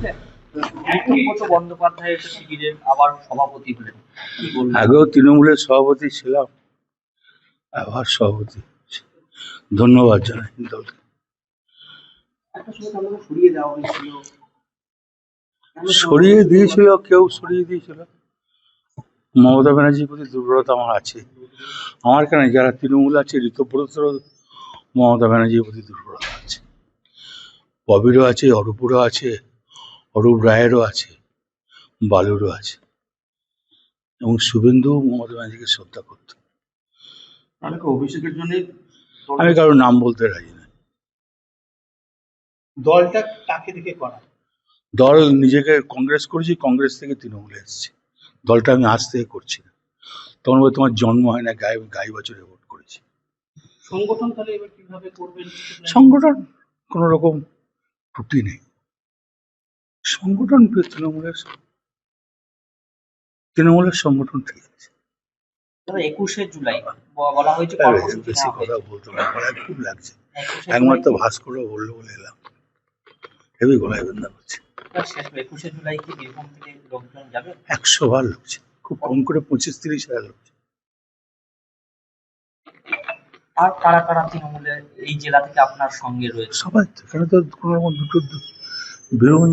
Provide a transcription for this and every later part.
ব্রত বন্দ্যোপাধ্যায় শিবিরের আবার সভাপতি হলেন, কি বলবেন? আগেও তৃণমূলের সভাপতি ছিলাম, আবার সভাপতি। ধন্যবাদ জানাই দলকে। সরিয়ে দিয়েছিল, কেউ সরিয়ে দিয়েছিল। মমতা ব্যানার্জির প্রতি দুর্বলতা আমার আছে। আমার কেন, যারা তৃণমূল আছে, ঋতব্রতরও মমতা ব্যানার্জির প্রতি দুর্বলতা আছে, ববিরও আছে, অরূপরও আছে, অরূপ রায়েরও আছে, বালুরও আছে। এবং শুভেন্দু মমতা ব্যানার্জিকে শ্রদ্ধা করত। অভিষেকের জন্য আমি কারোর নাম বলতে রাজি না। দলটা কাকে দিকে করা? দল নিজেকে কংগ্রেস করেছি, কংগ্রেস থেকে তৃণমূলে এসেছি। দলটা আমি আজ থেকে করছি না। তখন বলে তোমার জন্ম হয় না, গাই বছরে ভোট করেছি। সংগঠন তাহলে এবার কিভাবে করবেন? সংগঠন কোন রকম ত্রুটি নেই। সংগঠন তৃণমূলের সংগঠন ঠিক আছে। 21শে জুলাই বলা হয়েছে, বেশি কথা বলতে গলায় খুব লাগছে। একমাত্র ভাস্কর বললো বলে এলাম, হেবি গলায় বেদনা করছে। 21শে জুলাই কি বীরভূম থেকে লোকজন যাবে? 100 বার লোকছে, খুব কম করে 25-30 হাজার লোকছে। আর কারা কারা তৃণমূলের এই জেলা থেকে আপনার সঙ্গে রয়েছে? সবাই। এখানে তো কোন রকম দুটো বীরভূম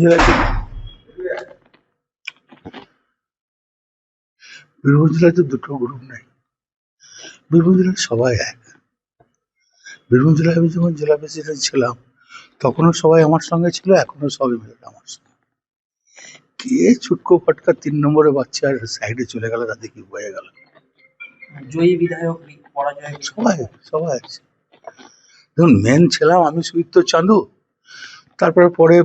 জেলায় তো দুটো গ্রুপ নেই। বীরভূম জেলায় সবাই এক। বীরভূম জেলায় আমি যখন জেলা প্রেসিডেন্ট ছিলাম, তখনও সবাই আমার সঙ্গে ছিল, এখনো সবাই মিলে আমার সঙ্গে। কে ছুটকো ফটকা 3 নম্বরে বাচ্চা আর সাইডে চলে গেল, তাতে কি হয়ে গেল? জয়ী বিধায়ক পরাজয় সবাই সবাই আছে। দেখুন, মেন ছিলাম আমি, সুদীপ্ত চাঁদু, তারপরে পরে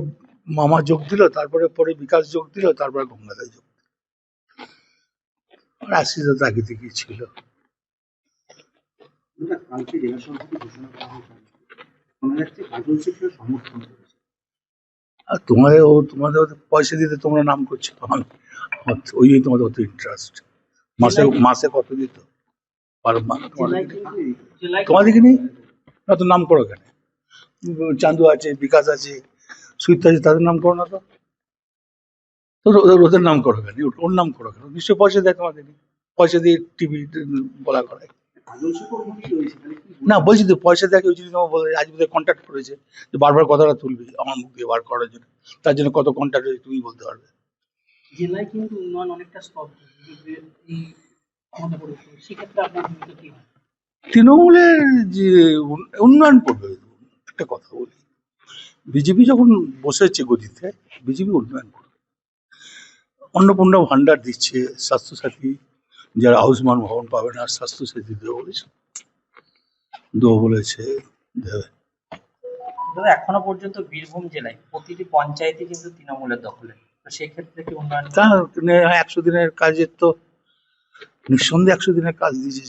মামা যোগ দিল, তারপরে বিকাশ যোগ দিল, তারপরে গঙ্গাধর যোগ দিল, আর আশিস আগে থেকেই ছিল। আর তোমাদের পয়সা দিতে তোমরা নাম করছো, ওই তোমাদের অত ইন্টারেস্ট। মাসে কত দিত? তোমাদেরকে নেই, অত নাম করো কেন? চান্দু আছে, বিকাশ আছে, সুইত আছে, তাদের নাম করো না তো। ওদের নাম করো কেন? ওর নাম করো কেন? নিশ্চয় পয়সা দেয় তোমাদের, পয়সা দিয়ে টিভি বলা করায় না। বলছি তো পয়সা দেখে, ওই যদি তোমার বলে আজ বোধহয় কন্ট্যাক্ট করেছে যে বারবার কথাটা তুলবি আমার মুখ দিয়ে বার করার জন্য, তার জন্য কত কন্ট্যাক্ট হয়েছে তুমি বলতে পারবে। জেলায় কিন্তু উন্নয়ন অনেকটা স্তব্ধ, সেক্ষেত্রে আপনার ভূমিকা কি হয়? তৃণমূলের যে উন্নয়ন করবে, একটা কথা বলি, বিজেপি যখন বসেছে গদিতে, বিজেপি উন্নয়ন করবে। অন্নপূর্ণা ভান্ডার দিচ্ছে, স্বাস্থ্যসাথী যারা আয়ুষ্মান ভবন পাবে না, স্বাস্থ্যসাথী দেবো বলেছে দেবে। এখনো পর্যন্ত বীরভূম জেলায় প্রতিটি পঞ্চায়েতই কিন্তু তৃণমূলের দখলে, তো সেক্ষেত্রে কি উন্নয়ন? 100 দিনের কাজের তো নিঃসন্দেহে 100 দিনের কাজ দিয়েছে,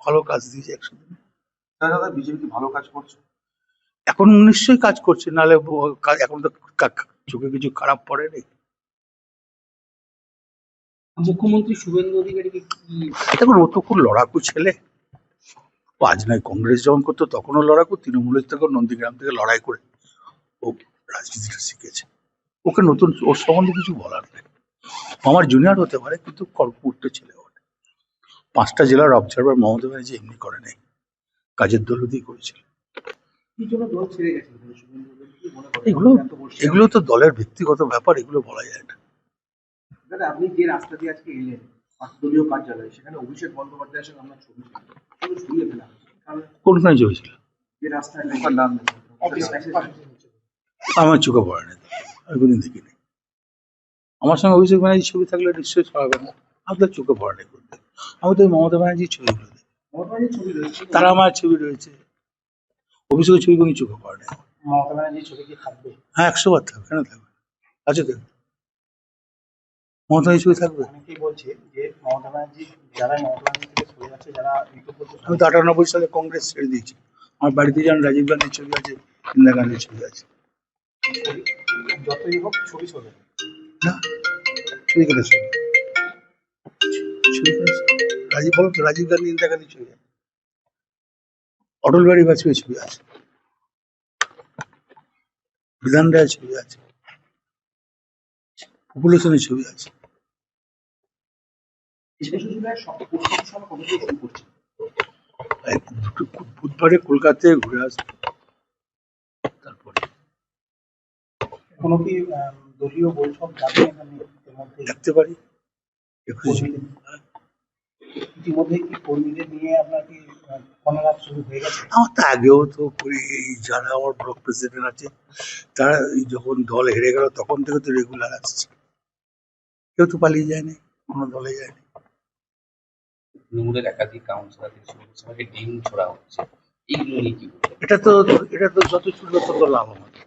ভালো কাজ দিয়েছে 100 দিনে। দাদা, বিজেপি কি ভালো কাজ করছে? এখন নিশ্চয়ই কাজ করছে, নাহলে এখন তো চোখে কিছু খারাপ পড়েনি। মুখ্যমন্ত্রী শুভেন্দু অধিকারীকে দেখুন, ও তো খুব লড়াকু ছেলে। আজ নয়, কংগ্রেস যখন করতো তখনও লড়াকু, তৃণমূলের থেকে নন্দীগ্রাম থেকে লড়াই করে ও রাজনীতিটা শিখেছে। ওকে নতুন ওর সম্বন্ধে কিছু বলার নেই। আমার জুনিয়র হতে পারে, কিন্তু কর্পূর্ত ছেলে। 5টা জেলার অবজারভার মমতা ব্যানার্জি এমনি করে নেই, কাজের দৌলতেই করেছিল। এগুলো তো দলের ব্যক্তিগত ব্যাপার, এগুলো বলা যায় না। দাদা, আপনি যে রাস্তা দিয়ে আজকে এলেন দলীয় কার্যালয়ে, সেখানে অভিষেক বন্দ্যোপাধ্যায়ের সঙ্গে আমরা ছবি ঝুলিয়ে ফেলা, কোনখানে ছবি ছিল? যে রাস্তায় আমার চোখে পড়ে না, আমি কোনদিন দেখিনি। আমার সঙ্গে অভিষেক ব্যানার্জির ছবি থাকলে নিশ্চয়ই ছড়াবে না, আপনার চোখে পড়ে না। আমি তো মমতা ব্যানার্জির ছবিগুলো দেখি, তারা আমার ছবি রয়েছে, অভিষেকের ছবি কোনো চোখে পড়ে না। মমতা ব্যানার্জির ছবি কি থাকবে? হ্যাঁ, 100 বার থাকবে, কেন থাকবে? আছে তো, মমতা ব্যানার্জির ছবি থাকবে। অনেকেই বলছে যে মমতা ব্যানার্জি, যারা মমতা ব্যানার্জি থেকে সরে যাচ্ছে, যারা আমি তো 98 সালে কংগ্রেস ছেড়ে দিয়েছি। আমার বাড়িতে যেন রাজীব গান্ধীর ছবি আছে, ইন্দিরা গান্ধীর ছবি আছে। যতই হোক ছবি চলে না, ছবি কেটে রাজীব, বলো তো, রাজীব গান্ধী, ইন্দিরা গান্ধীর ছবি আছে, অটল বিহারী বাজপেয়ীর ছবি আছে, বিধান রায়ের ছবি আছে। পপুলেশনের ছবি আছে। 21শে জুলাই পরশু সময় কবে থেকে শুরু করছে? দুটো বুধবারে কলকাতায় ঘুরে আসবো, তারপরে কোনো কি দলীয় বৈঠক যাবে এখানে এর মধ্যে? দেখতে পারি 21 জুলাই। ইতিমধ্যে কি কর্মীদের নিয়ে আপনার কি ফোনালাপ শুরু হয়ে গেছে? আমার তো আগেও তো এই যারা আমার ব্লক প্রেসিডেন্ট আছে তারা যখন দল হেরে গেল তখন থেকে তো রেগুলার আসছে, কেউ তো পালিয়ে যায়নি, কোনো দলে যায়নি। তৃণমূলের একাধিক কাউন্সিলর থেকে শুরু করে সবাইকে ডিম ছোড়া হচ্ছে, এইগুলো নিয়ে কি বলবেন? এটা তো যত ছুটবে তত লাভ আমাদের।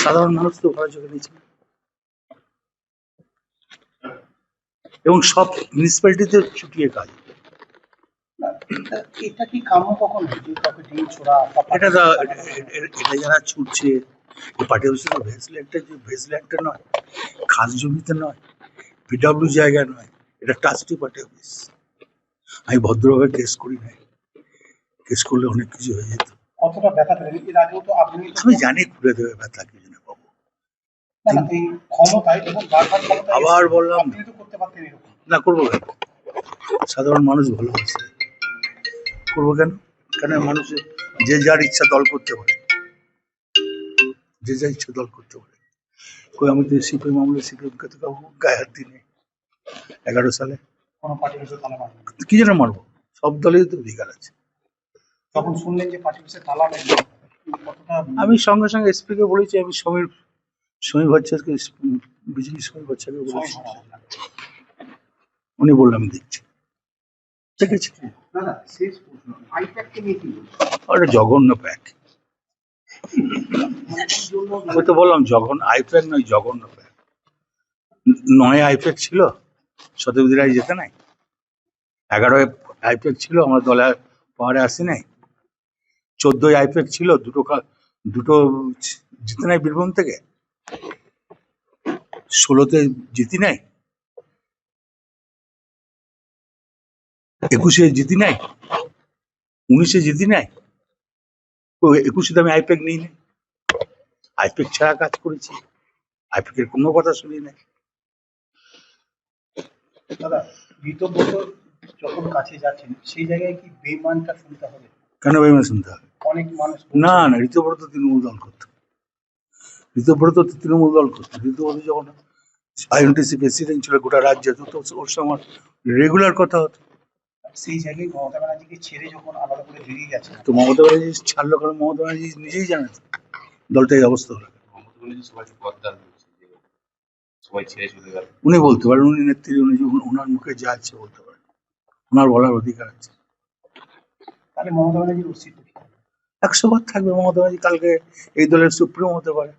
সাধারণ মানুষ তো ভালো চোখে নিচ্ছে না। এবং সব মিউনিসিপ্যালিটিতে ছুটিয়ে কাজ। এটা কি কাম্য কখন যে কাউকে ডিম ছোড়া? এটা যারা ছুটছে পার্টি অফিসে তো ভেসল্যান্ডটা নয়, খাস জমিতে নয়, পিডব্লিউ জায়গা নয়, এটা ট্রাস্টি পার্টি অফিস। আমি ভদ্রভাবে কেস করি নাই, কেস করলে অনেক কিছু হয়ে যেত। কতটা ব্যথা পেলেন? এর আগেও তো আপনি আমি জানি খুলে দেবে ব্যথা কিছু না পাবো। এই ক্ষমতায় এবং বারবার ক্ষমতায় আবার বললাম আপনি তো করতে পারতেন এরকম। না, করবো কেন? সাধারণ মানুষ ভালোবাসে, করবো কেন? কেন মানুষের যে যার ইচ্ছা দল করতে পারে, যে যার ইচ্ছা দল করতে পারে। কই আমি তো সিপিএম আমলে সিপিএমকে তো কাউকে গায়ে হাত দিই নাই 11 সালে। কোনো পার্টি অফিসে তালা মারবেন? কি জন্য মারবো? সব দলেই তো অধিকার আছে। তখন শুনলেন যে পার্টি অফিসে তালা নেই, কতটা আমি সঙ্গে সঙ্গে এসপি কে বলেছি, আমি সমীর ভট্টাচার্যকে, বিজেপি সমীর ভট্টাচার্যকে বলেছি, উনি বললাম আমি দেখছি, ঠিক আছে। দাদা শেষ প্রশ্ন, আইপ্যাককে নিয়ে কি বলবেন? ওটা জঘন্য প্যাক। আমি তো বললাম আইপ্যাক নয়, জঘন্য প্যাক। 9 আইপ্যাক ছিল, শতাব্দী রায় যেতে নাই। 11 আইপ্যাক ছিল, আমার দলে পাওয়ারে আসি নাই। 14 আইপ্যাক ছিল, দুটো জিতে নাই বীরভূম থেকে। 16তে জিতি নাই, 21-এ জিতি নাই, 19-এ জিতি নাই। 21-এ আমি আইপ্যাক নিই নাই, আইপ্যাক ছাড়া কাজ করেছি, আইপ্যাকের কোনো কথা শুনি নাই। দাদা ঋতব্রত যখন কাছে যাচ্ছেন সেই জায়গায় কি বেমানটা শুনতে হবে? কেন বেমান শুনতে হবে? অনেক মানুষ না, ঋতব্রত তৃণমূল দল করতো। ঋতব্রত যখন আইএনটিসি প্রেসিডেন্ট ছিল গোটা রাজ্যে, তো ওর সঙ্গে আমার রেগুলার কথা হতো। সেই জায়গায় মমতা ব্যানার্জিকে ছেড়ে যখন আলাদা করে বেরিয়ে গেছে, তো মমতা ব্যানার্জি ছাড়লো কারণ মমতা ব্যানার্জি নিজেই জানে তো দলটা এই অবস্থা হলো। মমতা ব্যানার্জি সবাইকে পদ্মার বলছে যে সবাই ছেড়ে চলে গেল। উনি বলতে পারেন, উনি নেত্রী, উনি যখন ওনার মুখে যা আছে বলতে পারেন, ওনার বলার অধিকার আছে। তাহলে মমতা ব্যানার্জির অস্তিত্ব কি? 100 বার থাকবে মমতা ব্যানার্জি, কালকে এই দলের সুপ্রিম হতে পারে।